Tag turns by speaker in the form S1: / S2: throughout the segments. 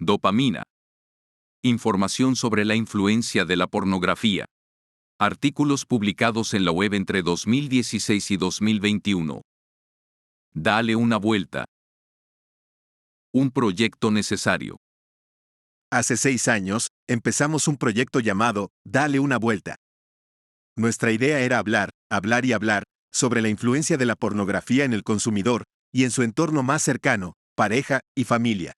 S1: Dopamina. Información sobre la influencia de la pornografía. Artículos publicados en la web entre 2016 y 2021. Dale una vuelta. Un proyecto necesario.
S2: Hace 6 años, empezamos un proyecto llamado Dale una vuelta. Nuestra idea era hablar y hablar, sobre la influencia de la pornografía en el consumidor y en su entorno más cercano, pareja y familia.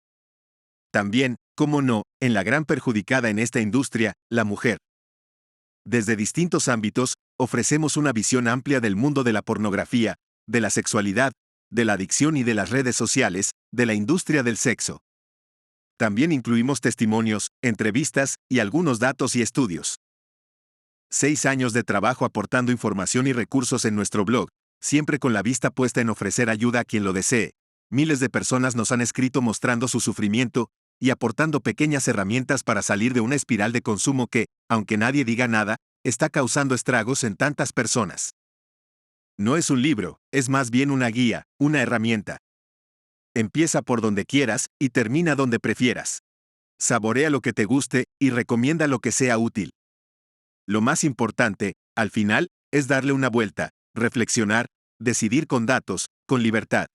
S2: También, cómo no, en la gran perjudicada en esta industria, la mujer. Desde distintos ámbitos, ofrecemos una visión amplia del mundo de la pornografía, de la sexualidad, de la adicción y de las redes sociales, de la industria del sexo. También incluimos testimonios, entrevistas y algunos datos y estudios. 6 años de trabajo aportando información y recursos en nuestro blog, siempre con la vista puesta en ofrecer ayuda a quien lo desee. Miles de personas nos han escrito mostrando su sufrimiento y aportando pequeñas herramientas para salir de una espiral de consumo que, aunque nadie diga nada, está causando estragos en tantas personas. No es un libro, es más bien una guía, una herramienta. Empieza por donde quieras y termina donde prefieras. Saborea lo que te guste y recomienda lo que sea útil. Lo más importante, al final, es darle una vuelta, reflexionar, decidir con datos, con libertad.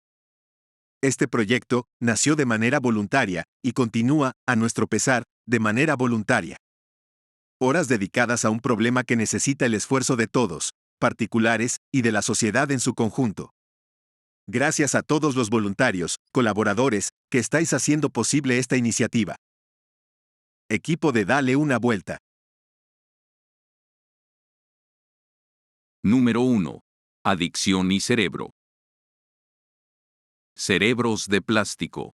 S2: Este proyecto nació de manera voluntaria y continúa, a nuestro pesar, de manera voluntaria. Horas dedicadas a un problema que necesita el esfuerzo de todos, particulares y de la sociedad en su conjunto. Gracias a todos los voluntarios, colaboradores, que estáis haciendo posible esta iniciativa. Equipo de Dale una vuelta.
S1: Número 1. Adicción y cerebro. Cerebros de plástico.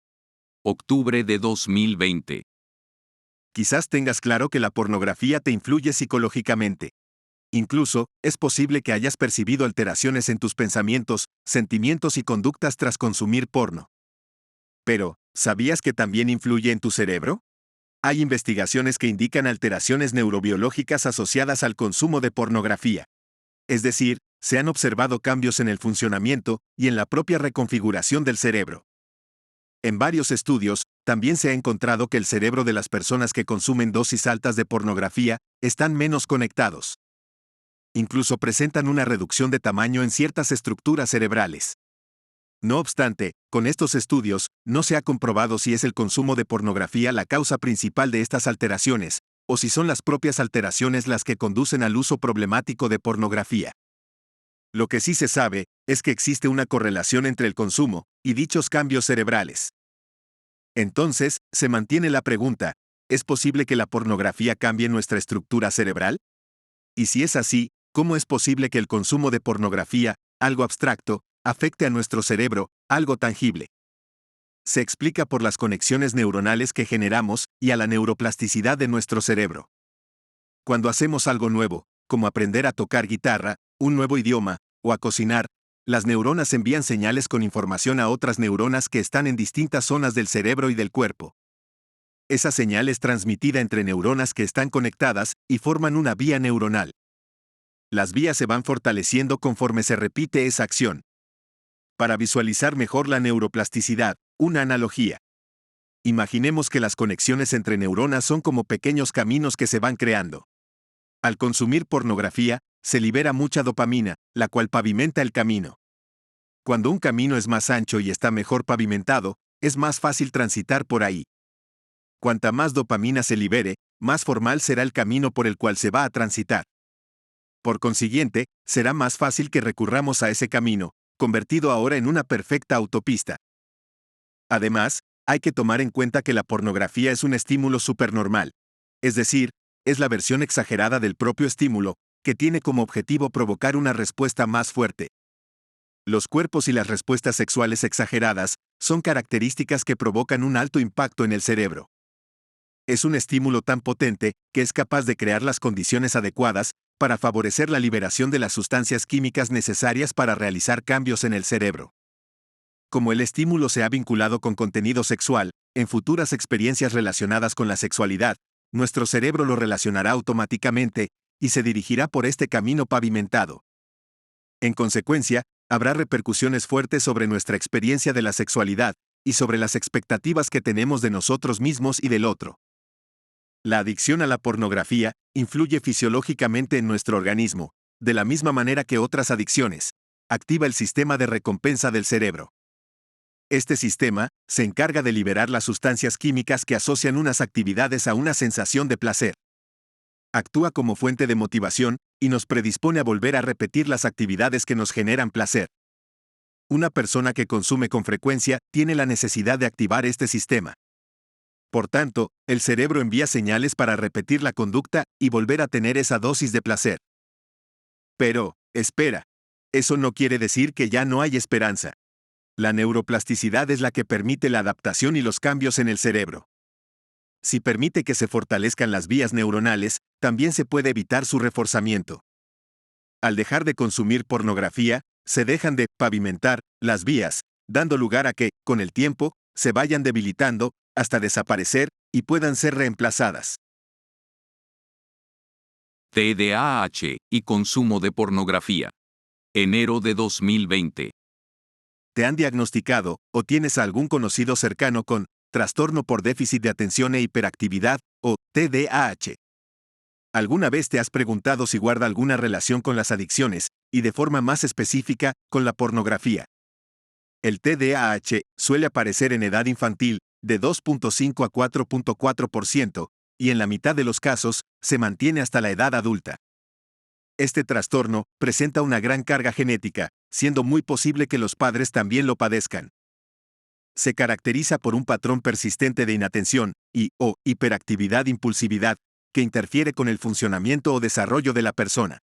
S1: Octubre de 2020.
S2: Quizás tengas claro que la pornografía te influye psicológicamente. Incluso, es posible que hayas percibido alteraciones en tus pensamientos, sentimientos y conductas tras consumir porno. Pero, ¿sabías que también influye en tu cerebro? Hay investigaciones que indican alteraciones neurobiológicas asociadas al consumo de pornografía. Es decir, se han observado cambios en el funcionamiento y en la propia reconfiguración del cerebro. En varios estudios, también se ha encontrado que el cerebro de las personas que consumen dosis altas de pornografía están menos conectados. Incluso presentan una reducción de tamaño en ciertas estructuras cerebrales. No obstante, con estos estudios, no se ha comprobado si es el consumo de pornografía la causa principal de estas alteraciones, o si son las propias alteraciones las que conducen al uso problemático de pornografía. Lo que sí se sabe es que existe una correlación entre el consumo y dichos cambios cerebrales. Entonces, se mantiene la pregunta, ¿es posible que la pornografía cambie nuestra estructura cerebral? Y si es así, ¿cómo es posible que el consumo de pornografía, algo abstracto, afecte a nuestro cerebro, algo tangible? Se explica por las conexiones neuronales que generamos y a la neuroplasticidad de nuestro cerebro. Cuando hacemos algo nuevo, como aprender a tocar guitarra, un nuevo idioma, o a cocinar, las neuronas envían señales con información a otras neuronas que están en distintas zonas del cerebro y del cuerpo. Esa señal es transmitida entre neuronas que están conectadas y forman una vía neuronal. Las vías se van fortaleciendo conforme se repite esa acción. Para visualizar mejor la neuroplasticidad, una analogía. Imaginemos que las conexiones entre neuronas son como pequeños caminos que se van creando. Al consumir pornografía, se libera mucha dopamina, la cual pavimenta el camino. Cuando un camino es más ancho y está mejor pavimentado, es más fácil transitar por ahí. Cuanta más dopamina se libere, más formal será el camino por el cual se va a transitar. Por consiguiente, será más fácil que recurramos a ese camino, convertido ahora en una perfecta autopista. Además, hay que tomar en cuenta que la pornografía es un estímulo supernormal. Es decir, es la versión exagerada del propio estímulo, que tiene como objetivo provocar una respuesta más fuerte. Los cuerpos y las respuestas sexuales exageradas son características que provocan un alto impacto en el cerebro. Es un estímulo tan potente que es capaz de crear las condiciones adecuadas para favorecer la liberación de las sustancias químicas necesarias para realizar cambios en el cerebro. Como el estímulo se ha vinculado con contenido sexual, en futuras experiencias relacionadas con la sexualidad, nuestro cerebro lo relacionará automáticamente y se dirigirá por este camino pavimentado. En consecuencia, habrá repercusiones fuertes sobre nuestra experiencia de la sexualidad, y sobre las expectativas que tenemos de nosotros mismos y del otro. La adicción a la pornografía influye fisiológicamente en nuestro organismo, de la misma manera que otras adicciones. Activa el sistema de recompensa del cerebro. Este sistema se encarga de liberar las sustancias químicas que asocian unas actividades a una sensación de placer. Actúa como fuente de motivación y nos predispone a volver a repetir las actividades que nos generan placer. Una persona que consume con frecuencia tiene la necesidad de activar este sistema. Por tanto, el cerebro envía señales para repetir la conducta y volver a tener esa dosis de placer. Pero, espera, eso no quiere decir que ya no hay esperanza. La neuroplasticidad es la que permite la adaptación y los cambios en el cerebro. Si permite que se fortalezcan las vías neuronales, también se puede evitar su reforzamiento. Al dejar de consumir pornografía, se dejan de pavimentar las vías, dando lugar a que, con el tiempo, se vayan debilitando, hasta desaparecer, y puedan ser reemplazadas.
S1: TDAH y consumo de pornografía. Enero de 2020.
S2: ¿Te han diagnosticado, o tienes a algún conocido cercano con trastorno por déficit de atención e hiperactividad, o TDAH? ¿Alguna vez te has preguntado si guarda alguna relación con las adicciones, y de forma más específica, con la pornografía? El TDAH suele aparecer en edad infantil, de 2.5 a 4.4%, y en la mitad de los casos, se mantiene hasta la edad adulta. Este trastorno presenta una gran carga genética, siendo muy posible que los padres también lo padezcan. Se caracteriza por un patrón persistente de inatención o hiperactividad-impulsividad, que interfiere con el funcionamiento o desarrollo de la persona.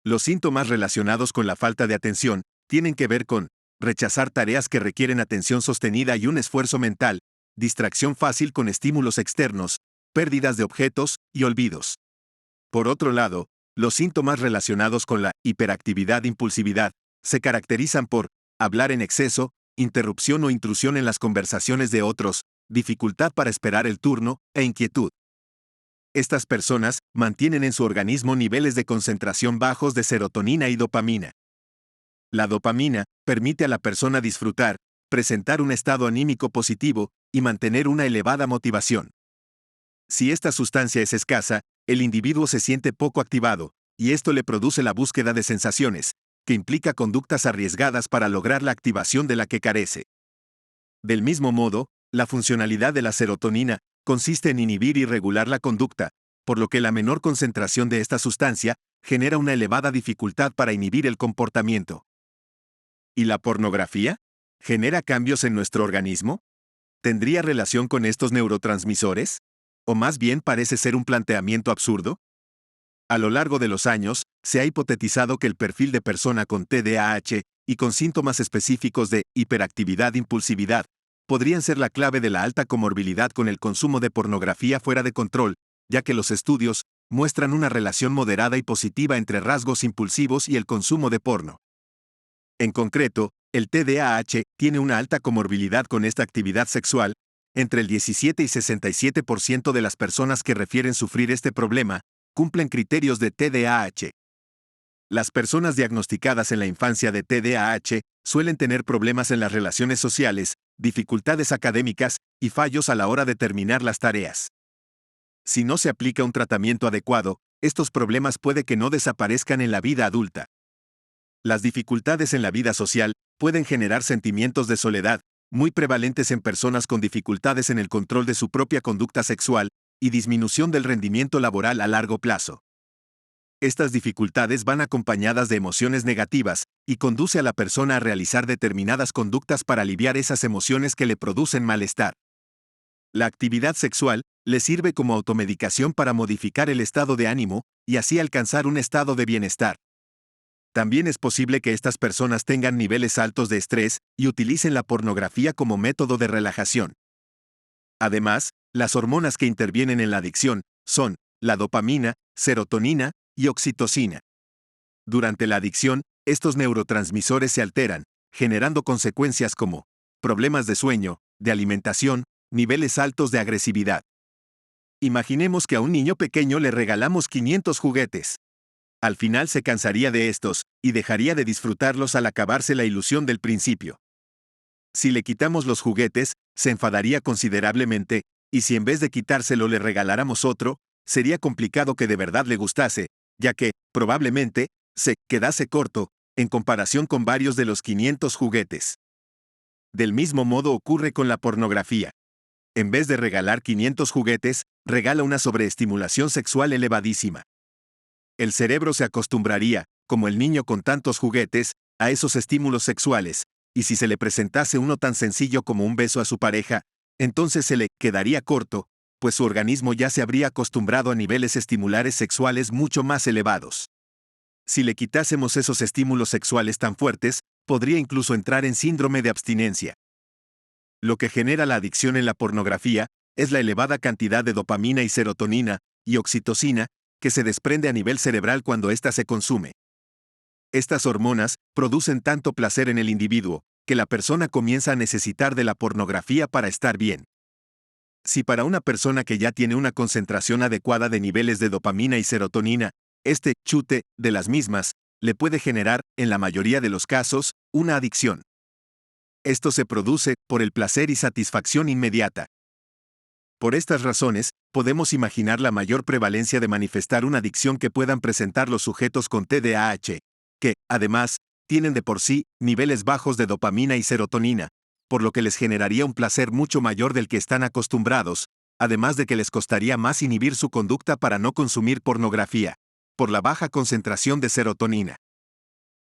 S2: Los síntomas relacionados con la falta de atención tienen que ver con rechazar tareas que requieren atención sostenida y un esfuerzo mental, distracción fácil con estímulos externos, pérdidas de objetos y olvidos. Por otro lado, los síntomas relacionados con la hiperactividad-impulsividad se caracterizan por hablar en exceso, interrupción o intrusión en las conversaciones de otros, dificultad para esperar el turno e inquietud. Estas personas mantienen en su organismo niveles de concentración bajos de serotonina y dopamina. La dopamina permite a la persona disfrutar, presentar un estado anímico positivo y mantener una elevada motivación. Si esta sustancia es escasa, el individuo se siente poco activado, y esto le produce la búsqueda de sensaciones, que implica conductas arriesgadas para lograr la activación de la que carece. Del mismo modo, la funcionalidad de la serotonina consiste en inhibir y regular la conducta, por lo que la menor concentración de esta sustancia genera una elevada dificultad para inhibir el comportamiento. ¿Y la pornografía? ¿Genera cambios en nuestro organismo? ¿Tendría relación con estos neurotransmisores? ¿O más bien parece ser un planteamiento absurdo? A lo largo de los años, se ha hipotetizado que el perfil de persona con TDAH y con síntomas específicos de hiperactividad-impulsividad podrían ser la clave de la alta comorbilidad con el consumo de pornografía fuera de control, ya que los estudios muestran una relación moderada y positiva entre rasgos impulsivos y el consumo de porno. En concreto, el TDAH tiene una alta comorbilidad con esta actividad sexual. Entre el 17 y 67% de las personas que refieren sufrir este problema cumplen criterios de TDAH. Las personas diagnosticadas en la infancia de TDAH suelen tener problemas en las relaciones sociales, dificultades académicas y fallos a la hora de terminar las tareas. Si no se aplica un tratamiento adecuado, estos problemas puede que no desaparezcan en la vida adulta. Las dificultades en la vida social pueden generar sentimientos de soledad, muy prevalentes en personas con dificultades en el control de su propia conducta sexual, y disminución del rendimiento laboral a largo plazo. Estas dificultades van acompañadas de emociones negativas, y conduce a la persona a realizar determinadas conductas para aliviar esas emociones que le producen malestar. La actividad sexual le sirve como automedicación para modificar el estado de ánimo, y así alcanzar un estado de bienestar. También es posible que estas personas tengan niveles altos de estrés y utilicen la pornografía como método de relajación. Además, las hormonas que intervienen en la adicción son la dopamina, serotonina y oxitocina. Durante la adicción, estos neurotransmisores se alteran, generando consecuencias como problemas de sueño, de alimentación, niveles altos de agresividad. Imaginemos que a un niño pequeño le regalamos 500 juguetes. Al final se cansaría de estos, y dejaría de disfrutarlos al acabarse la ilusión del principio. Si le quitamos los juguetes, se enfadaría considerablemente, y si en vez de quitárselo le regaláramos otro, sería complicado que de verdad le gustase, ya que, probablemente, se quedase corto, en comparación con varios de los 500 juguetes. Del mismo modo ocurre con la pornografía. En vez de regalar 500 juguetes, regala una sobreestimulación sexual elevadísima. El cerebro se acostumbraría, como el niño con tantos juguetes, a esos estímulos sexuales, y si se le presentase uno tan sencillo como un beso a su pareja, entonces se le quedaría corto, pues su organismo ya se habría acostumbrado a niveles estimulares sexuales mucho más elevados. Si le quitásemos esos estímulos sexuales tan fuertes, podría incluso entrar en síndrome de abstinencia. Lo que genera la adicción en la pornografía es la elevada cantidad de dopamina y serotonina, y oxitocina, que se desprende a nivel cerebral cuando ésta se consume. Estas hormonas producen tanto placer en el individuo, que la persona comienza a necesitar de la pornografía para estar bien. Si para una persona que ya tiene una concentración adecuada de niveles de dopamina y serotonina, este chute de las mismas le puede generar, en la mayoría de los casos, una adicción. Esto se produce por el placer y satisfacción inmediata. Por estas razones, podemos imaginar la mayor prevalencia de manifestar una adicción que puedan presentar los sujetos con TDAH, que, además, tienen de por sí niveles bajos de dopamina y serotonina, por lo que les generaría un placer mucho mayor del que están acostumbrados, además de que les costaría más inhibir su conducta para no consumir pornografía, por la baja concentración de serotonina.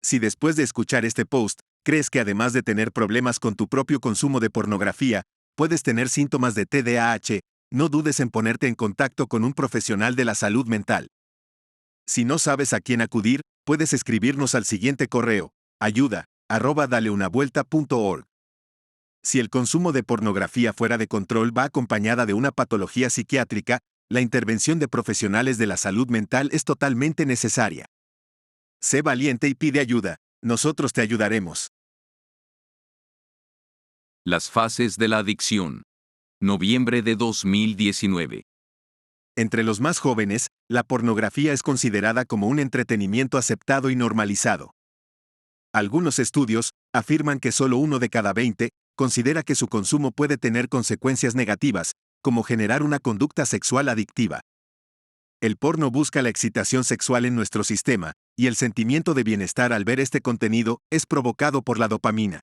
S2: Si después de escuchar este post, crees que además de tener problemas con tu propio consumo de pornografía, puedes tener síntomas de TDAH, no dudes en ponerte en contacto con un profesional de la salud mental. Si no sabes a quién acudir, puedes escribirnos al siguiente correo: ayuda@daleunavuelta.org. Si el consumo de pornografía fuera de control va acompañada de una patología psiquiátrica, la intervención de profesionales de la salud mental es totalmente necesaria. Sé valiente y pide ayuda, nosotros te ayudaremos.
S1: Las fases de la adicción. Noviembre de 2019.
S2: Entre los más jóvenes, la pornografía es considerada como un entretenimiento aceptado y normalizado. Algunos estudios afirman que solo 1 de cada 20 considera que su consumo puede tener consecuencias negativas, como generar una conducta sexual adictiva. El porno busca la excitación sexual en nuestro sistema, y el sentimiento de bienestar al ver este contenido es provocado por la dopamina.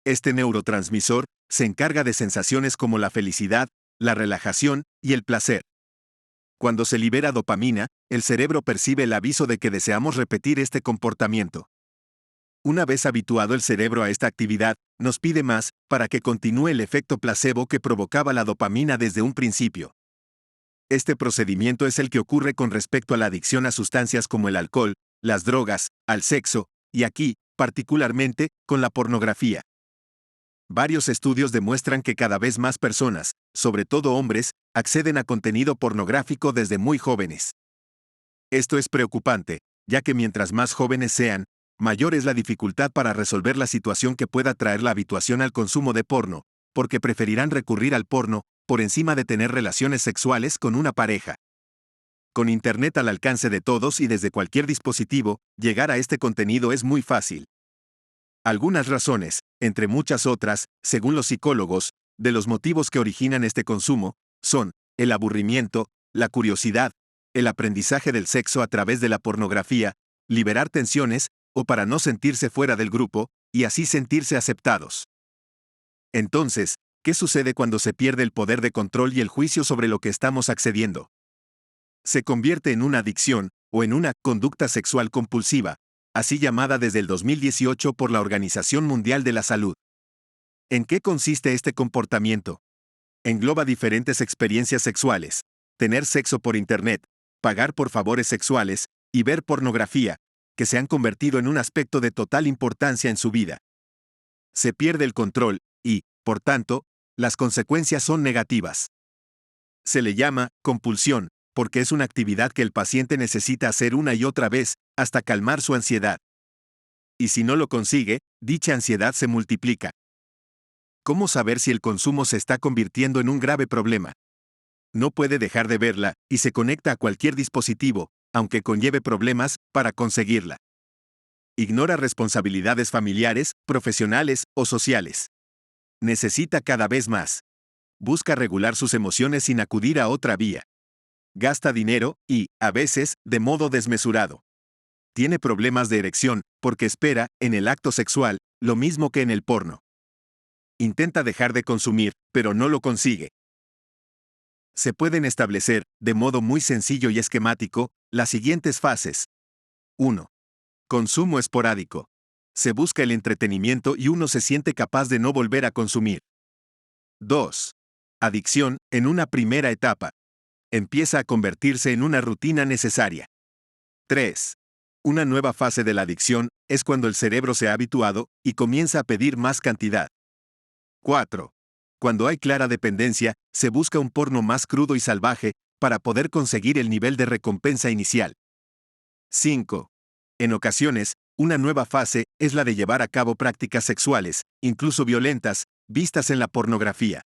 S2: Este neurotransmisor se encarga de sensaciones como la felicidad, la relajación y el placer. Cuando se libera dopamina, el cerebro percibe el aviso de que deseamos repetir este comportamiento. Una vez habituado el cerebro a esta actividad, nos pide más, para que continúe el efecto placebo que provocaba la dopamina desde un principio. Este procedimiento es el que ocurre con respecto a la adicción a sustancias como el alcohol, las drogas, al sexo, y aquí, particularmente, con la pornografía. Varios estudios demuestran que cada vez más personas, sobre todo hombres, acceden a contenido pornográfico desde muy jóvenes. Esto es preocupante, ya que mientras más jóvenes sean, mayor es la dificultad para resolver la situación que pueda traer la habituación al consumo de porno, porque preferirán recurrir al porno, por encima de tener relaciones sexuales con una pareja. Con Internet al alcance de todos y desde cualquier dispositivo, llegar a este contenido es muy fácil. Algunas razones, entre muchas otras, según los psicólogos, de los motivos que originan este consumo, son el aburrimiento, la curiosidad, el aprendizaje del sexo a través de la pornografía, liberar tensiones, o para no sentirse fuera del grupo, y así sentirse aceptados. Entonces, ¿qué sucede cuando se pierde el poder de control y el juicio sobre lo que estamos accediendo? Se convierte en una adicción, o en una conducta sexual compulsiva, así llamada desde el 2018 por la Organización Mundial de la Salud. ¿En qué consiste este comportamiento? Engloba diferentes experiencias sexuales: tener sexo por Internet, pagar por favores sexuales, y ver pornografía, que se han convertido en un aspecto de total importancia en su vida. Se pierde el control, y, por tanto, las consecuencias son negativas. Se le llama compulsión, porque es una actividad que el paciente necesita hacer una y otra vez, hasta calmar su ansiedad. Y si no lo consigue, dicha ansiedad se multiplica. ¿Cómo saber si el consumo se está convirtiendo en un grave problema? No puede dejar de verla, y se conecta a cualquier dispositivo, aunque conlleve problemas, para conseguirla. Ignora responsabilidades familiares, profesionales o sociales. Necesita cada vez más. Busca regular sus emociones sin acudir a otra vía. Gasta dinero y, a veces, de modo desmesurado. Tiene problemas de erección porque espera, en el acto sexual, lo mismo que en el porno. Intenta dejar de consumir, pero no lo consigue. Se pueden establecer, de modo muy sencillo y esquemático, las siguientes fases. 1. Consumo esporádico. Se busca el entretenimiento y uno se siente capaz de no volver a consumir. 2. Adicción, en una primera etapa. Empieza a convertirse en una rutina necesaria. 3. Una nueva fase de la adicción es cuando el cerebro se ha habituado y comienza a pedir más cantidad. 4. Cuando hay clara dependencia, se busca un porno más crudo y salvaje para poder conseguir el nivel de recompensa inicial. 5. En ocasiones, una nueva fase es la de llevar a cabo prácticas sexuales, incluso violentas, vistas en la pornografía.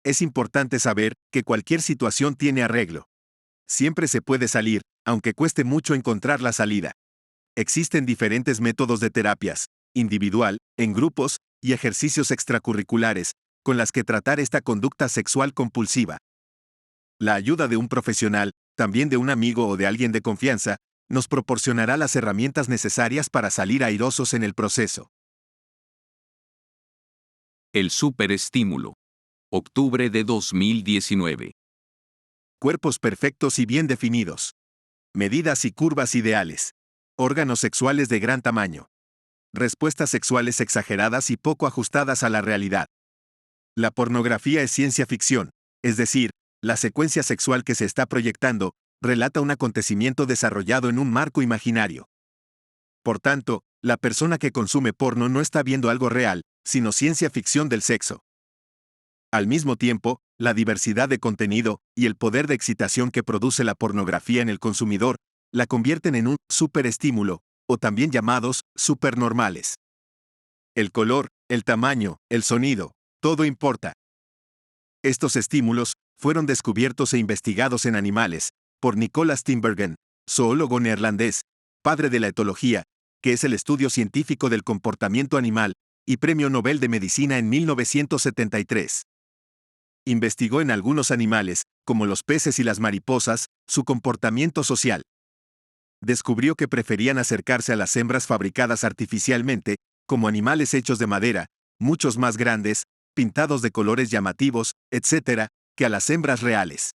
S2: Es importante saber que cualquier situación tiene arreglo. Siempre se puede salir, aunque cueste mucho encontrar la salida. Existen diferentes métodos de terapias, individual, en grupos, y ejercicios extracurriculares, con las que tratar esta conducta sexual compulsiva. La ayuda de un profesional, también de un amigo o de alguien de confianza, nos proporcionará las herramientas necesarias para salir airosos en el proceso.
S1: El superestímulo. Octubre de 2019.
S2: Cuerpos perfectos y bien definidos. Medidas y curvas ideales. Órganos sexuales de gran tamaño. Respuestas sexuales exageradas y poco ajustadas a la realidad. La pornografía es ciencia ficción, es decir, la secuencia sexual que se está proyectando relata un acontecimiento desarrollado en un marco imaginario. Por tanto, la persona que consume porno no está viendo algo real, sino ciencia ficción del sexo. Al mismo tiempo, la diversidad de contenido y el poder de excitación que produce la pornografía en el consumidor la convierten en un superestímulo, o también llamados supernormales. El color, el tamaño, el sonido, todo importa. Estos estímulos fueron descubiertos e investigados en animales por Nicolas Tinbergen, zoólogo neerlandés, padre de la etología, que es el estudio científico del comportamiento animal, y Premio Nobel de Medicina en 1973. Investigó en algunos animales, como los peces y las mariposas, su comportamiento social. Descubrió que preferían acercarse a las hembras fabricadas artificialmente, como animales hechos de madera, muchos más grandes, pintados de colores llamativos, etc., que a las hembras reales.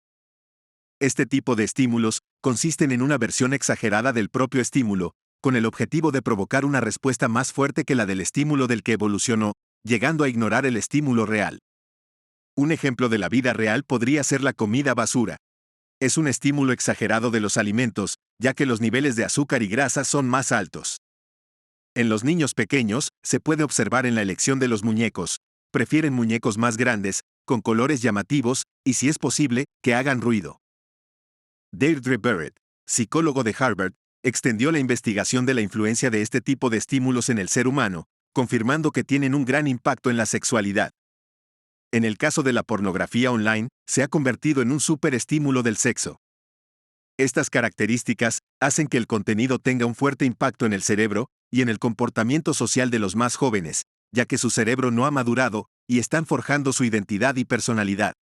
S2: Este tipo de estímulos consisten en una versión exagerada del propio estímulo, con el objetivo de provocar una respuesta más fuerte que la del estímulo del que evolucionó, llegando a ignorar el estímulo real. Un ejemplo de la vida real podría ser la comida basura. Es un estímulo exagerado de los alimentos, ya que los niveles de azúcar y grasa son más altos. En los niños pequeños, se puede observar en la elección de los muñecos. Prefieren muñecos más grandes, con colores llamativos, y si es posible, que hagan ruido. Deirdre Barrett, psicólogo de Harvard, extendió la investigación de la influencia de este tipo de estímulos en el ser humano, confirmando que tienen un gran impacto en la sexualidad. En el caso de la pornografía online, se ha convertido en un superestímulo del sexo. Estas características hacen que el contenido tenga un fuerte impacto en el cerebro y en el comportamiento social de los más jóvenes, ya que su cerebro no ha madurado y están forjando su identidad y personalidad.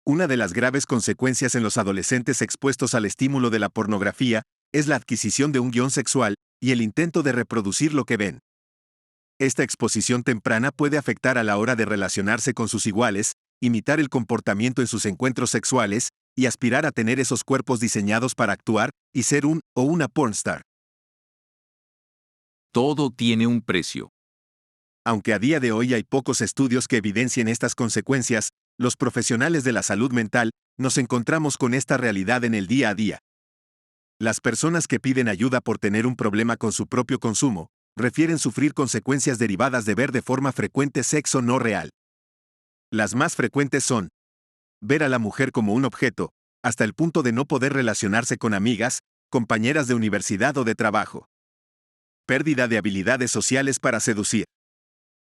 S2: Una de las graves consecuencias en los adolescentes expuestos al estímulo de la pornografía es la adquisición de un guión sexual y el intento de reproducir lo que ven. Esta exposición temprana puede afectar a la hora de relacionarse con sus iguales, imitar el comportamiento en sus encuentros sexuales y aspirar a tener esos cuerpos diseñados para actuar y ser un o una pornstar.
S1: Todo tiene un precio.
S2: Aunque a día de hoy hay pocos estudios que evidencien estas consecuencias, los profesionales de la salud mental nos encontramos con esta realidad en el día a día. Las personas que piden ayuda por tener un problema con su propio consumo, refieren sufrir consecuencias derivadas de ver de forma frecuente sexo no real. Las más frecuentes son ver a la mujer como un objeto, hasta el punto de no poder relacionarse con amigas, compañeras de universidad o de trabajo. Pérdida de habilidades sociales para seducir.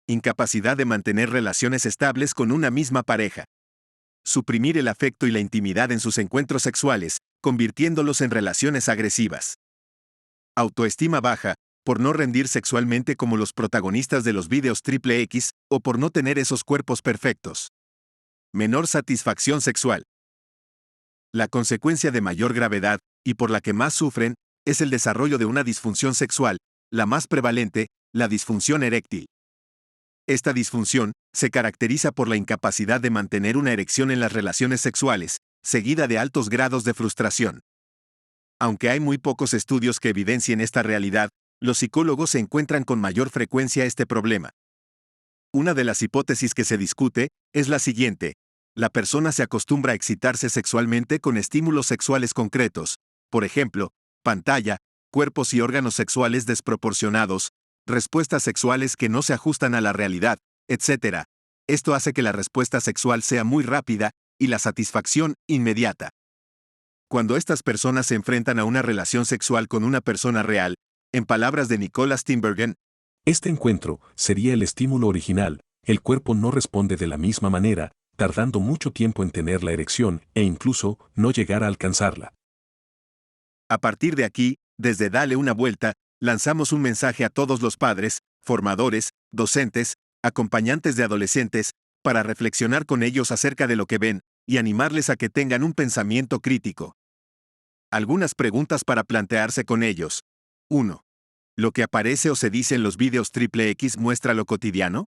S2: Incapacidad de mantener relaciones estables con una misma pareja. Suprimir el afecto y la intimidad en sus encuentros sexuales, convirtiéndolos en relaciones agresivas. Autoestima baja, por no rendir sexualmente como los protagonistas de los videos triple X o por no tener esos cuerpos perfectos. Menor satisfacción sexual. La consecuencia de mayor gravedad, y por la que más sufren, es el desarrollo de una disfunción sexual, la más prevalente, la disfunción eréctil. Esta disfunción se caracteriza por la incapacidad de mantener una erección en las relaciones sexuales, seguida de altos grados de frustración. Aunque hay muy pocos estudios que evidencien esta realidad, los psicólogos se encuentran con mayor frecuencia este problema. Una de las hipótesis que se discute es la siguiente: la persona se acostumbra a excitarse sexualmente con estímulos sexuales concretos, por ejemplo, pantalla, cuerpos y órganos sexuales desproporcionados, respuestas sexuales que no se ajustan a la realidad, etc. Esto hace que la respuesta sexual sea muy rápida y la satisfacción inmediata. Cuando estas personas se enfrentan a una relación sexual con una persona real, en palabras de Nicholas Tinbergen,
S3: este encuentro sería el estímulo original, el cuerpo no responde de la misma manera, tardando mucho tiempo en tener la erección e incluso no llegar a alcanzarla.
S2: A partir de aquí, desde Dale una vuelta, lanzamos un mensaje a todos los padres, formadores, docentes, acompañantes de adolescentes, para reflexionar con ellos acerca de lo que ven y animarles a que tengan un pensamiento crítico. Algunas preguntas para plantearse con ellos. 1. ¿Lo que aparece o se dice en los videos triple X muestra lo cotidiano?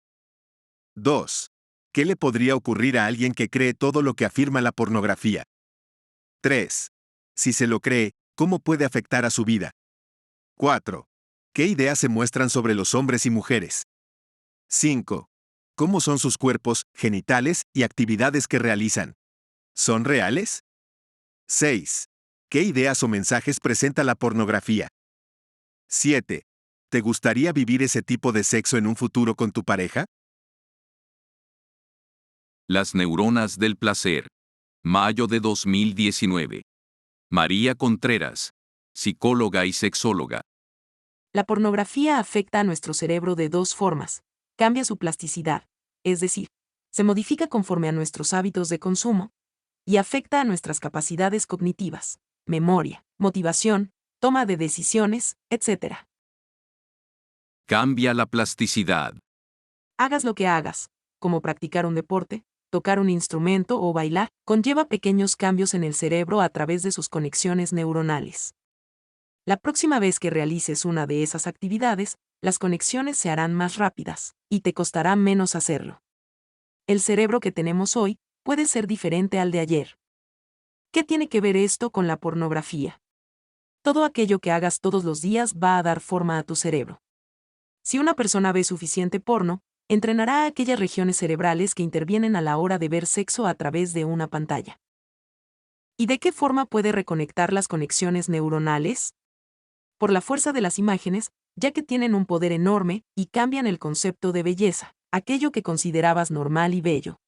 S2: 2. ¿Qué le podría ocurrir a alguien que cree todo lo que afirma la pornografía? 3. Si se lo cree, ¿cómo puede afectar a su vida? 4. ¿Qué ideas se muestran sobre los hombres y mujeres? 5. ¿Cómo son sus cuerpos, genitales y actividades que realizan? ¿Son reales? 6. ¿Qué ideas o mensajes presenta la pornografía? 7. ¿Te gustaría vivir ese tipo de sexo en un futuro con tu pareja?
S1: Las neuronas del placer. Mayo de 2019. María Contreras, psicóloga y sexóloga.
S4: La pornografía afecta a nuestro cerebro de dos formas. Cambia su plasticidad, es decir, se modifica conforme a nuestros hábitos de consumo, y afecta a nuestras capacidades cognitivas, memoria, motivación, toma de decisiones, etc.
S1: Cambia la plasticidad.
S4: Hagas lo que hagas, como practicar un deporte, tocar un instrumento o bailar, conlleva pequeños cambios en el cerebro a través de sus conexiones neuronales. La próxima vez que realices una de esas actividades, las conexiones se harán más rápidas, y te costará menos hacerlo. El cerebro que tenemos hoy puede ser diferente al de ayer. ¿Qué tiene que ver esto con la pornografía? Todo aquello que hagas todos los días va a dar forma a tu cerebro. Si una persona ve suficiente porno, entrenará aquellas regiones cerebrales que intervienen a la hora de ver sexo a través de una pantalla. ¿Y de qué forma puede reconectar las conexiones neuronales? Por la fuerza de las imágenes, ya que tienen un poder enorme y cambian el concepto de belleza, aquello que considerabas normal y bello.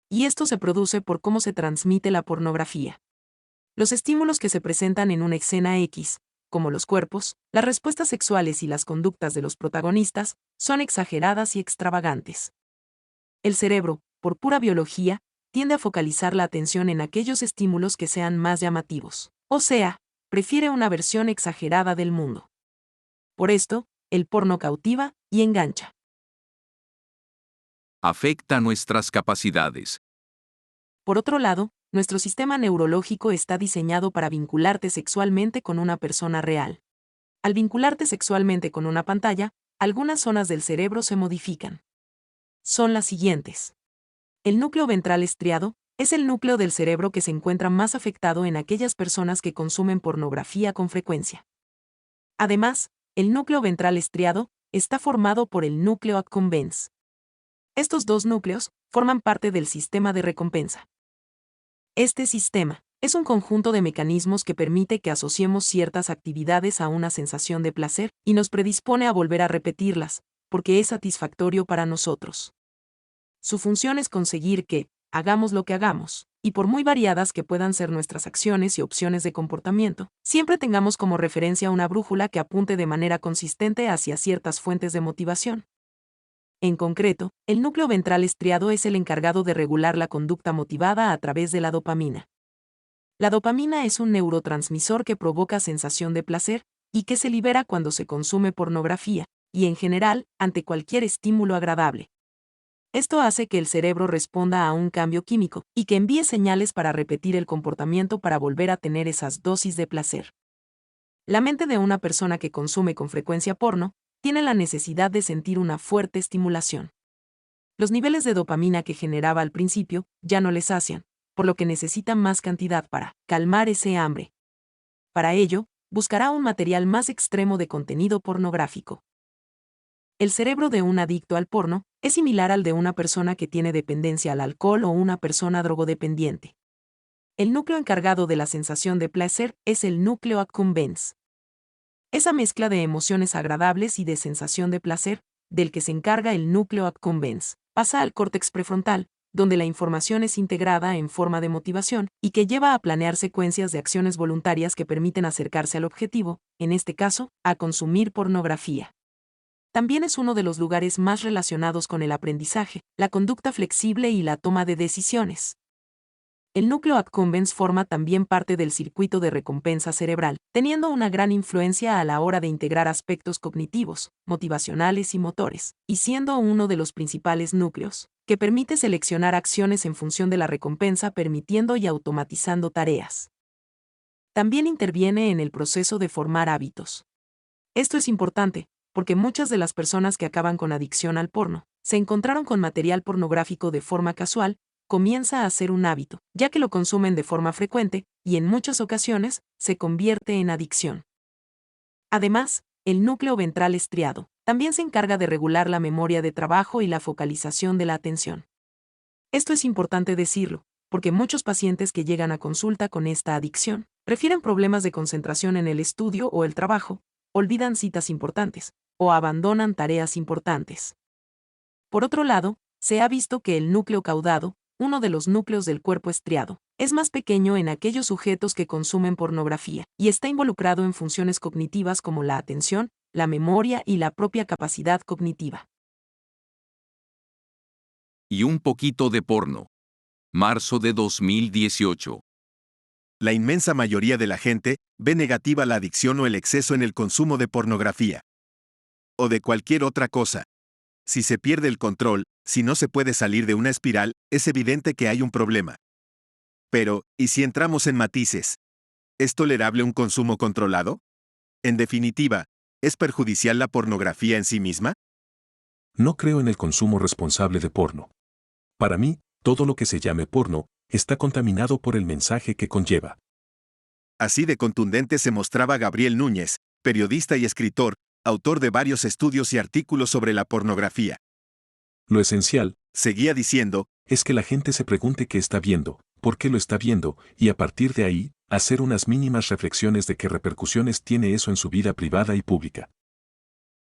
S4: Y esto se produce por cómo se transmite la pornografía. Los estímulos que se presentan en una escena X, como los cuerpos, las respuestas sexuales y las conductas de los protagonistas, son exageradas y extravagantes. El cerebro, por pura biología, tiende a focalizar la atención en aquellos estímulos que sean más llamativos, o sea, prefiere una versión exagerada del mundo. Por esto, el porno cautiva y engancha.
S1: Afecta nuestras capacidades.
S4: Por otro lado, nuestro sistema neurológico está diseñado para vincularte sexualmente con una persona real. Al vincularte sexualmente con una pantalla, algunas zonas del cerebro se modifican. Son las siguientes. El núcleo ventral estriado es el núcleo del cerebro que se encuentra más afectado en aquellas personas que consumen pornografía con frecuencia. Además, el núcleo ventral estriado está formado por el núcleo accumbens. Estos dos núcleos forman parte del sistema de recompensa. Este sistema es un conjunto de mecanismos que permite que asociemos ciertas actividades a una sensación de placer y nos predispone a volver a repetirlas, porque es satisfactorio para nosotros. Su función es conseguir que, hagamos lo que hagamos, y por muy variadas que puedan ser nuestras acciones y opciones de comportamiento, siempre tengamos como referencia una brújula que apunte de manera consistente hacia ciertas fuentes de motivación. En concreto, el núcleo ventral estriado es el encargado de regular la conducta motivada a través de la dopamina. La dopamina es un neurotransmisor que provoca sensación de placer y que se libera cuando se consume pornografía, y en general, ante cualquier estímulo agradable. Esto hace que el cerebro responda a un cambio químico y que envíe señales para repetir el comportamiento para volver a tener esas dosis de placer. La mente de una persona que consume con frecuencia porno tiene la necesidad de sentir una fuerte estimulación. Los niveles de dopamina que generaba al principio ya no les sacian, por lo que necesitan más cantidad para calmar ese hambre. Para ello, buscará un material más extremo de contenido pornográfico. El cerebro de un adicto al porno es similar al de una persona que tiene dependencia al alcohol o una persona drogodependiente. El núcleo encargado de la sensación de placer es el núcleo accumbens. Esa mezcla de emociones agradables y de sensación de placer, del que se encarga el núcleo accumbens, pasa al córtex prefrontal, donde la información es integrada en forma de motivación y que lleva a planear secuencias de acciones voluntarias que permiten acercarse al objetivo, en este caso, a consumir pornografía. También es uno de los lugares más relacionados con el aprendizaje, la conducta flexible y la toma de decisiones. El núcleo accumbens forma también parte del circuito de recompensa cerebral, teniendo una gran influencia a la hora de integrar aspectos cognitivos, motivacionales y motores, y siendo uno de los principales núcleos, que permite seleccionar acciones en función de la recompensa permitiendo y automatizando tareas. También interviene en el proceso de formar hábitos. Esto es importante, porque muchas de las personas que acaban con adicción al porno, se encontraron con material pornográfico de forma casual, comienza a ser un hábito, ya que lo consumen de forma frecuente, y en muchas ocasiones, se convierte en adicción. Además, el núcleo ventral estriado también se encarga de regular la memoria de trabajo y la focalización de la atención. Esto es importante decirlo, porque muchos pacientes que llegan a consulta con esta adicción refieren problemas de concentración en el estudio o el trabajo, olvidan citas importantes, o abandonan tareas importantes. Por otro lado, se ha visto que el núcleo caudado, uno de los núcleos del cuerpo estriado, es más pequeño en aquellos sujetos que consumen pornografía, y está involucrado en funciones cognitivas como la atención, la memoria y la propia capacidad cognitiva.
S1: Y un poquito de porno. Marzo de 2018.
S2: La inmensa mayoría de la gente ve negativa la adicción o el exceso en el consumo de pornografía. O de cualquier otra cosa. Si se pierde el control, si no se puede salir de una espiral, es evidente que hay un problema. Pero, ¿y si entramos en matices? ¿Es tolerable un consumo controlado? En definitiva, ¿es perjudicial la pornografía en sí misma?
S3: No creo en el consumo responsable de porno. Para mí, todo lo que se llame porno está contaminado por el mensaje que conlleva.
S2: Así de contundente se mostraba Gabriel Núñez, periodista y escritor, autor de varios estudios y artículos sobre la pornografía.
S3: Lo esencial,
S2: Seguía diciendo,
S3: es que la gente se pregunte qué está viendo, por qué lo está viendo, y a partir de ahí, hacer unas mínimas reflexiones de qué repercusiones tiene eso en su vida privada y pública.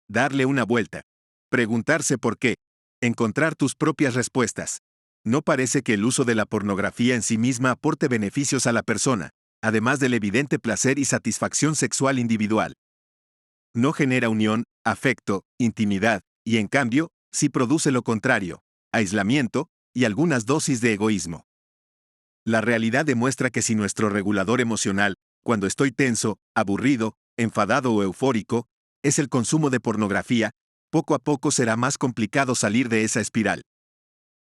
S2: darle una vuelta. Preguntarse por qué. Encontrar tus propias respuestas. No parece que el uso de la pornografía en sí misma aporte beneficios a la persona, además del evidente placer y satisfacción sexual individual. No genera unión, afecto, intimidad, y en cambio, sí produce lo contrario, aislamiento, y algunas dosis de egoísmo. La realidad demuestra que si nuestro regulador emocional, cuando estoy tenso, aburrido, enfadado o eufórico, es el consumo de pornografía, poco a poco será más complicado salir de esa espiral.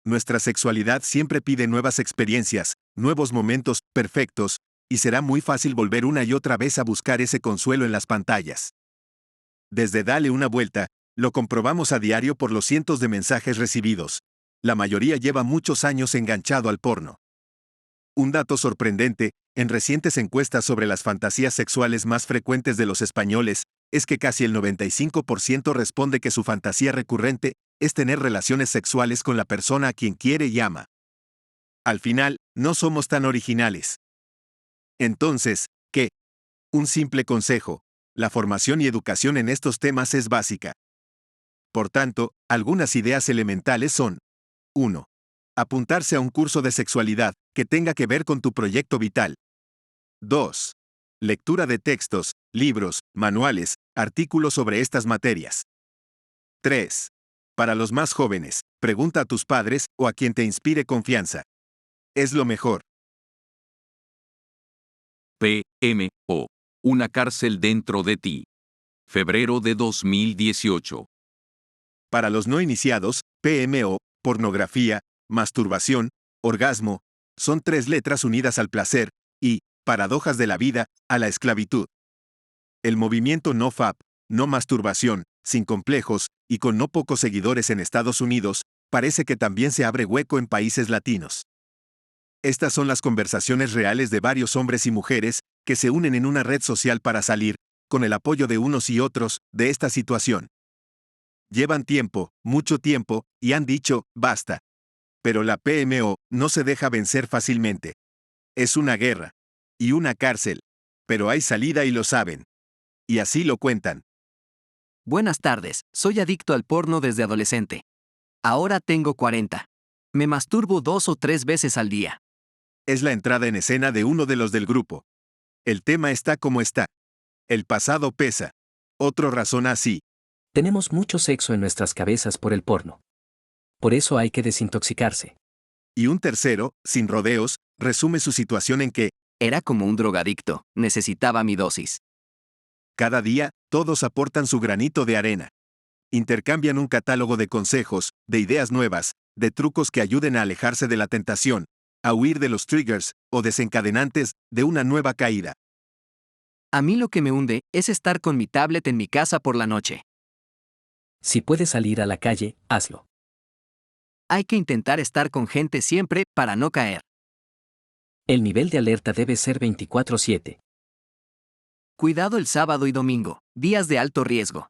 S2: Nuestra sexualidad siempre pide nuevas experiencias, nuevos momentos perfectos, y será muy fácil volver una y otra vez a buscar ese consuelo en las pantallas. Desde Dale una vuelta, lo comprobamos a diario por los cientos de mensajes recibidos. La mayoría lleva muchos años enganchado al porno. Un dato sorprendente, en recientes encuestas sobre las fantasías sexuales más frecuentes de los españoles, es que casi el 95% responde que su fantasía recurrente es tener relaciones sexuales con la persona a quien quiere y ama. Al final, no somos tan originales. Entonces, ¿qué? Un simple consejo: la formación y educación en estos temas es básica. Por tanto, algunas ideas elementales son: 1. Apuntarse a un curso de sexualidad que tenga que ver con tu proyecto vital. 2. Lectura de textos, libros, manuales, artículos sobre estas materias. 3. Para los más jóvenes, pregunta a tus padres o a quien te inspire confianza. Es lo mejor.
S1: PMO. Una cárcel dentro de ti. Febrero de 2018.
S2: Para los no iniciados, PMO, pornografía, masturbación, orgasmo, son 3 letras unidas al placer y, paradojas de la vida, a la esclavitud. El movimiento NoFap, no masturbación, sin complejos y con no pocos seguidores en Estados Unidos, parece que también se abre hueco en países latinos. Estas son las conversaciones reales de varios hombres y mujeres que se unen en una red social para salir, con el apoyo de unos y otros, de esta situación. Llevan tiempo, mucho tiempo, y han dicho, basta. Pero la PMO no se deja vencer fácilmente. Es una guerra. Y una cárcel. Pero hay salida y lo saben. Y así lo cuentan.
S5: Buenas tardes, soy adicto al porno desde adolescente. Ahora tengo 40. Me masturbo 2 o 3 veces al día.
S2: Es la entrada en escena de uno de los del grupo. El tema está como está. El pasado pesa. Otro razona así.
S6: Tenemos mucho sexo en nuestras cabezas por el porno. Por eso hay que desintoxicarse.
S2: Y un tercero, sin rodeos, resume su situación en que,
S5: Era como un drogadicto, necesitaba mi dosis.
S2: cada día, todos aportan su granito de arena. Intercambian un catálogo de consejos, de ideas nuevas, de trucos que ayuden a alejarse de la tentación, a huir de los triggers o desencadenantes de una nueva caída.
S5: A mí lo que me hunde es estar con mi tablet en mi casa por la noche.
S6: Si puedes salir a la calle, hazlo.
S5: Hay que intentar estar con gente siempre para no caer.
S6: El nivel de alerta debe ser 24/7.
S5: Cuidado el sábado y domingo, días de alto riesgo.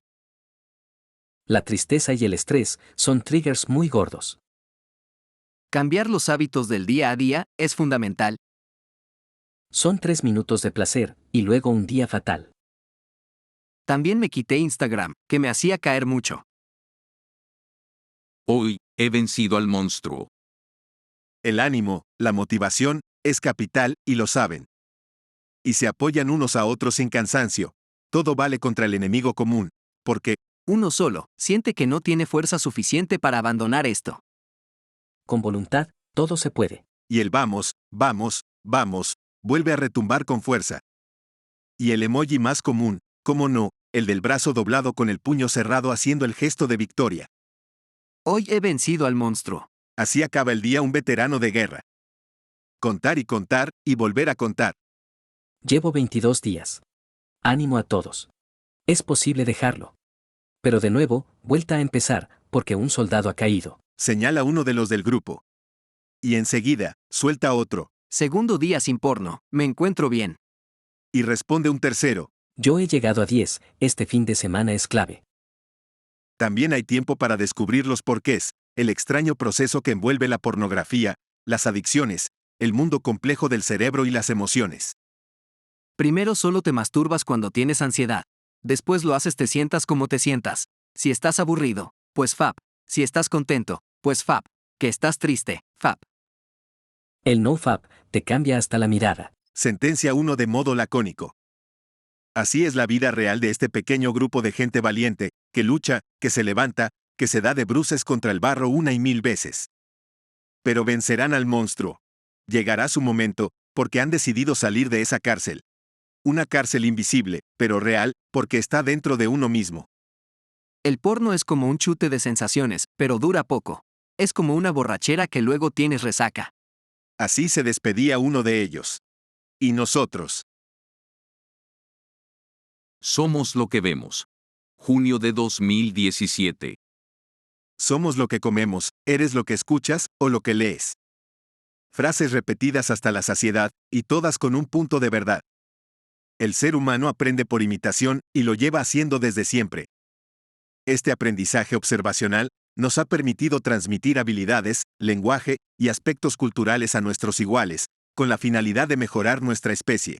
S6: La tristeza y el estrés son triggers muy gordos.
S5: Cambiar los hábitos del día a día es fundamental.
S6: Son 3 minutos de placer, y luego un día fatal.
S5: También me quité Instagram, que me hacía caer mucho.
S1: Hoy, he vencido al monstruo.
S2: El ánimo, la motivación, es capital y lo saben. Y se apoyan unos a otros sin cansancio. Todo vale contra el enemigo común, porque,
S5: Uno solo siente que no tiene fuerza suficiente para abandonar esto.
S6: Con voluntad, todo se puede.
S2: y el vamos, vamos, vamos, vuelve a retumbar con fuerza. Y el emoji más común, cómo no, el del brazo doblado con el puño cerrado haciendo el gesto de victoria.
S5: Hoy he vencido al monstruo.
S2: Así acaba el día un veterano de guerra. Contar y volver a contar.
S6: Llevo 22 días. Ánimo a todos. Es posible dejarlo. Pero de nuevo, vuelta a empezar, porque un soldado ha caído.
S2: Señala uno de los del grupo. Y enseguida, suelta otro.
S5: Segundo día sin porno, me encuentro bien.
S2: Y responde un tercero.
S6: Yo he llegado a 10, este fin de semana es clave.
S2: También hay tiempo para descubrir los porqués, el extraño proceso que envuelve la pornografía, las adicciones, el mundo complejo del cerebro y las emociones.
S5: Primero solo te masturbas cuando tienes ansiedad. Después lo haces te sientas como te sientas. Si estás aburrido, pues fap. Si estás contento, pues fap. Que estás triste, fap.
S6: El NoFap te cambia hasta la mirada.
S2: Sentencia uno de modo lacónico. Así es la vida real de este pequeño grupo de gente valiente, que lucha, que se levanta, que se da de bruces contra el barro una y mil veces. Pero vencerán al monstruo. Llegará su momento, porque han decidido salir de esa cárcel. Una cárcel invisible, pero real, porque está dentro de uno mismo.
S5: El porno es como un chute de sensaciones, pero dura poco. Es como una borrachera que luego tienes resaca.
S2: Así se despedía uno de ellos. Y nosotros.
S1: Somos lo que vemos. Junio de 2017.
S2: Somos lo que comemos, eres lo que escuchas o lo que lees. Frases repetidas hasta la saciedad, y todas con un punto de verdad. El ser humano aprende por imitación y lo lleva haciendo desde siempre. Este aprendizaje observacional nos ha permitido transmitir habilidades, lenguaje y aspectos culturales a nuestros iguales, con la finalidad de mejorar nuestra especie.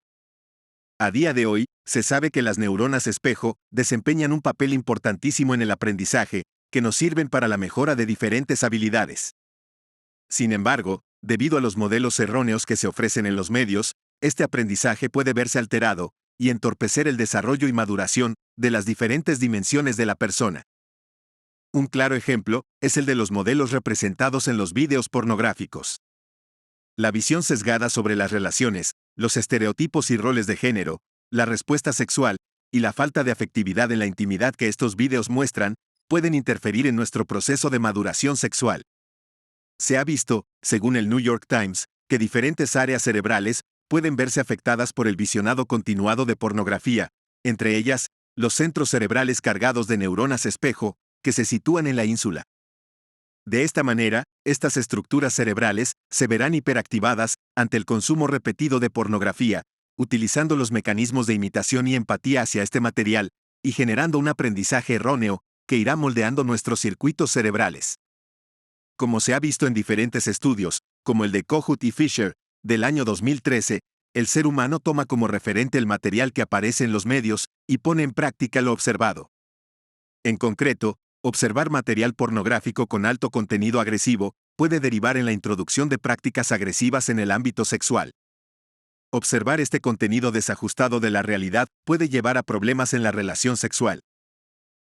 S2: A día de hoy, se sabe que las neuronas espejo desempeñan un papel importantísimo en el aprendizaje, que nos sirven para la mejora de diferentes habilidades. Sin embargo, debido a los modelos erróneos que se ofrecen en los medios, este aprendizaje puede verse alterado y entorpecer el desarrollo y maduración de las diferentes dimensiones de la persona. Un claro ejemplo es el de los modelos representados en los vídeos pornográficos. La visión sesgada sobre las relaciones, los estereotipos y roles de género, la respuesta sexual y la falta de afectividad en la intimidad que estos vídeos muestran pueden interferir en nuestro proceso de maduración sexual. Se ha visto, según el New York Times, que diferentes áreas cerebrales pueden verse afectadas por el visionado continuado de pornografía, entre ellas, los centros cerebrales cargados de neuronas espejo, que se sitúan en la ínsula. De esta manera, estas estructuras cerebrales se verán hiperactivadas ante el consumo repetido de pornografía, utilizando los mecanismos de imitación y empatía hacia este material, y generando un aprendizaje erróneo que irá moldeando nuestros circuitos cerebrales. Como se ha visto en diferentes estudios, como el de Kohut y Fisher, del año 2013, el ser humano toma como referente el material que aparece en los medios y pone en práctica lo observado. En concreto, observar material pornográfico con alto contenido agresivo puede derivar en la introducción de prácticas agresivas en el ámbito sexual. Observar este contenido desajustado de la realidad puede llevar a problemas en la relación sexual.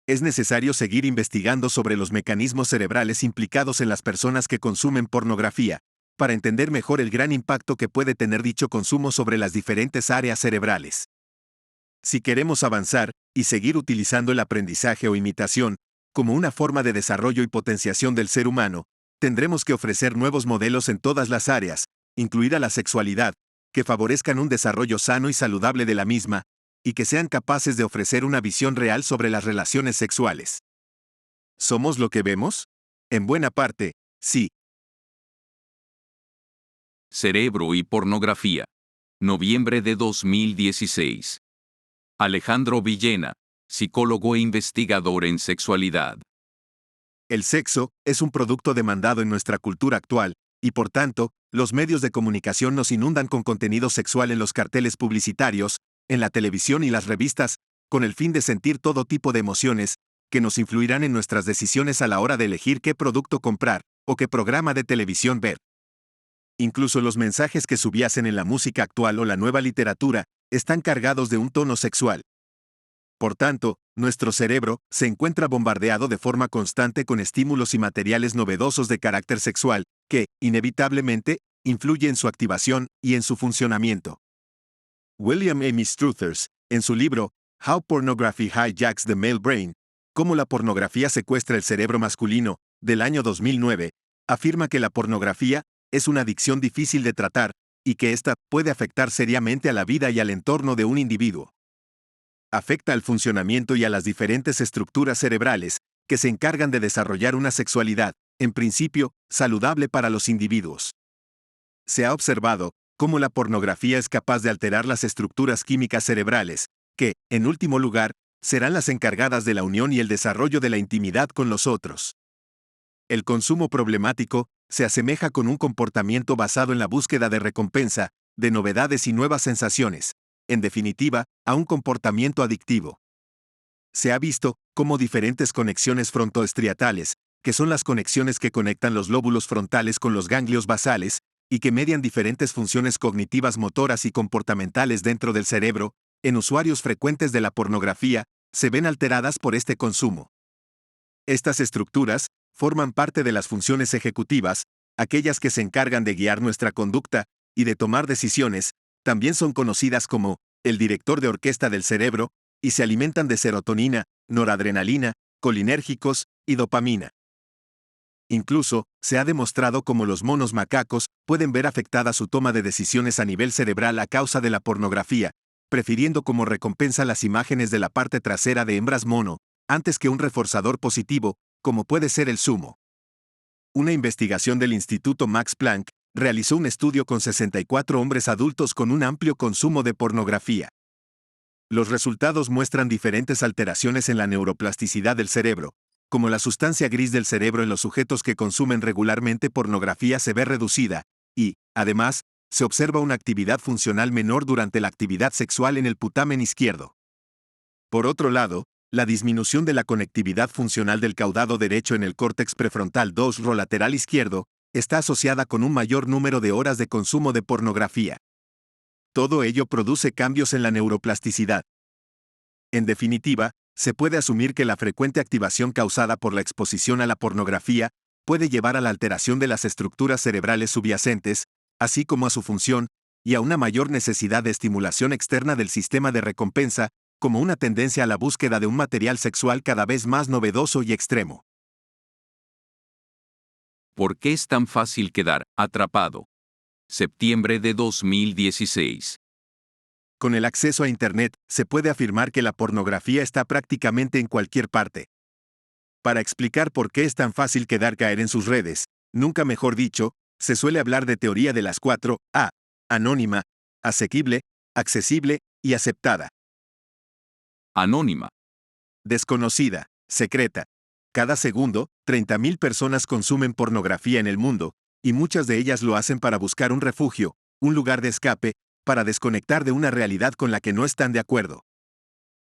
S2: Es necesario seguir investigando sobre los mecanismos cerebrales implicados en las personas que consumen pornografía, para entender mejor el gran impacto que puede tener dicho consumo sobre las diferentes áreas cerebrales. Si queremos avanzar y seguir utilizando el aprendizaje o imitación como una forma de desarrollo y potenciación del ser humano, tendremos que ofrecer nuevos modelos en todas las áreas, incluida la sexualidad, que favorezcan un desarrollo sano y saludable de la misma, y que sean capaces de ofrecer una visión real sobre las relaciones sexuales. ¿Somos lo que vemos? En buena parte, sí.
S1: Cerebro y pornografía. Noviembre de 2016. Alejandro Villena, psicólogo e investigador en sexualidad.
S2: El sexo es un producto demandado en nuestra cultura actual, y por tanto, los medios de comunicación nos inundan con contenido sexual en los carteles publicitarios, en la televisión y las revistas, con el fin de sentir todo tipo de emociones, que nos influirán en nuestras decisiones a la hora de elegir qué producto comprar, o qué programa de televisión ver. Incluso los mensajes que subyacen en la música actual o la nueva literatura, están cargados de un tono sexual. Por tanto, nuestro cerebro se encuentra bombardeado de forma constante con estímulos y materiales novedosos de carácter sexual, que, inevitablemente, influye en su activación y en su funcionamiento. William M. Struthers, en su libro How Pornography Hijacks the Male Brain, Cómo la pornografía secuestra el cerebro masculino, del año 2009, afirma que la pornografía es una adicción difícil de tratar, y que ésta puede afectar seriamente a la vida y al entorno de un individuo. Afecta al funcionamiento y a las diferentes estructuras cerebrales, que se encargan de desarrollar una sexualidad, en principio, saludable para los individuos. Se ha observado cómo la pornografía es capaz de alterar las estructuras químicas cerebrales, que, en último lugar, serán las encargadas de la unión y el desarrollo de la intimidad con los otros. El consumo problemático se asemeja con un comportamiento basado en la búsqueda de recompensa, de novedades y nuevas sensaciones, en definitiva, a un comportamiento adictivo. Se ha visto cómo diferentes conexiones frontoestriatales, que son las conexiones que conectan los lóbulos frontales con los ganglios basales, y que median diferentes funciones cognitivas motoras y comportamentales dentro del cerebro, en usuarios frecuentes de la pornografía, se ven alteradas por este consumo. Estas estructuras forman parte de las funciones ejecutivas, aquellas que se encargan de guiar nuestra conducta y de tomar decisiones, también son conocidas como el director de orquesta del cerebro, y se alimentan de serotonina, noradrenalina, colinérgicos y dopamina. Incluso, se ha demostrado cómo los monos macacos pueden ver afectada su toma de decisiones a nivel cerebral a causa de la pornografía, prefiriendo como recompensa las imágenes de la parte trasera de hembras mono, antes que un reforzador positivo, como puede ser el zumo. Una investigación del Instituto Max Planck realizó un estudio con 64 hombres adultos con un amplio consumo de pornografía. Los resultados muestran diferentes alteraciones en la neuroplasticidad del cerebro, como la sustancia gris del cerebro en los sujetos que consumen regularmente pornografía se ve reducida, y, además, se observa una actividad funcional menor durante la actividad sexual en el putamen izquierdo. Por otro lado, la disminución de la conectividad funcional del caudado derecho en el córtex prefrontal 2 lateral izquierdo está asociada con un mayor número de horas de consumo de pornografía. Todo ello produce cambios en la neuroplasticidad. En definitiva, se puede asumir que la frecuente activación causada por la exposición a la pornografía puede llevar a la alteración de las estructuras cerebrales subyacentes, así como a su función, y a una mayor necesidad de estimulación externa del sistema de recompensa, como una tendencia a la búsqueda de un material sexual cada vez más novedoso y extremo.
S1: ¿Por qué es tan fácil quedar atrapado? Septiembre de 2016.
S2: Con el acceso a Internet, se puede afirmar que la pornografía está prácticamente en cualquier parte. Para explicar por qué es tan fácil quedar caer en sus redes, nunca mejor dicho, se suele hablar de teoría de las 4 A: anónima, asequible, accesible y aceptada.
S1: Anónima.
S2: Desconocida, secreta. Cada segundo, 30.000 personas consumen pornografía en el mundo, y muchas de ellas lo hacen para buscar un refugio, un lugar de escape, para desconectar de una realidad con la que no están de acuerdo.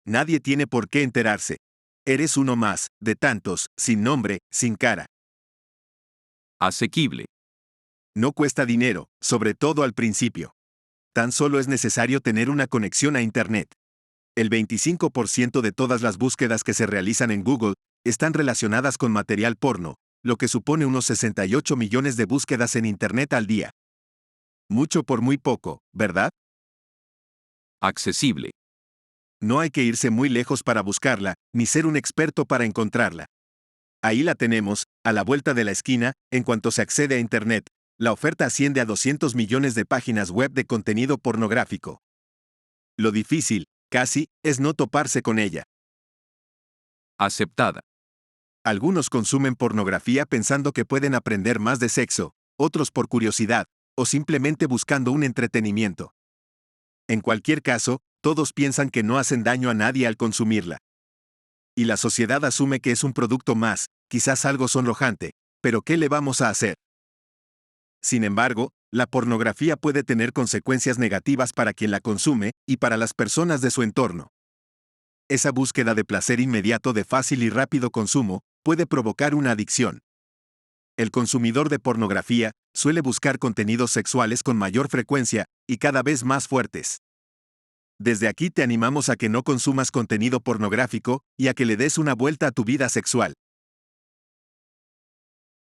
S2: Nadie tiene por qué enterarse. Eres uno más, de tantos, sin nombre, sin cara.
S1: Asequible.
S2: No cuesta dinero, sobre todo al principio. Tan solo es necesario tener una conexión a Internet. El 25% de todas las búsquedas que se realizan en Google están relacionadas con material porno, lo que supone unos 68 millones de búsquedas en Internet al día. Mucho por muy poco, ¿verdad?
S1: Accesible.
S2: No hay que irse muy lejos para buscarla, ni ser un experto para encontrarla. Ahí la tenemos, a la vuelta de la esquina, en cuanto se accede a Internet. La oferta asciende a 200 millones de páginas web de contenido pornográfico. Lo difícil, casi, es no toparse con ella.
S1: Aceptada.
S2: Algunos consumen pornografía pensando que pueden aprender más de sexo, otros por curiosidad, o simplemente buscando un entretenimiento. En cualquier caso, todos piensan que no hacen daño a nadie al consumirla. Y la sociedad asume que es un producto más, quizás algo sonrojante, pero ¿qué le vamos a hacer? Sin embargo, la pornografía puede tener consecuencias negativas para quien la consume y para las personas de su entorno. Esa búsqueda de placer inmediato de fácil y rápido consumo puede provocar una adicción. El consumidor de pornografía suele buscar contenidos sexuales con mayor frecuencia y cada vez más fuertes. Desde aquí te animamos a que no consumas contenido pornográfico y a que le des una vuelta a tu vida sexual.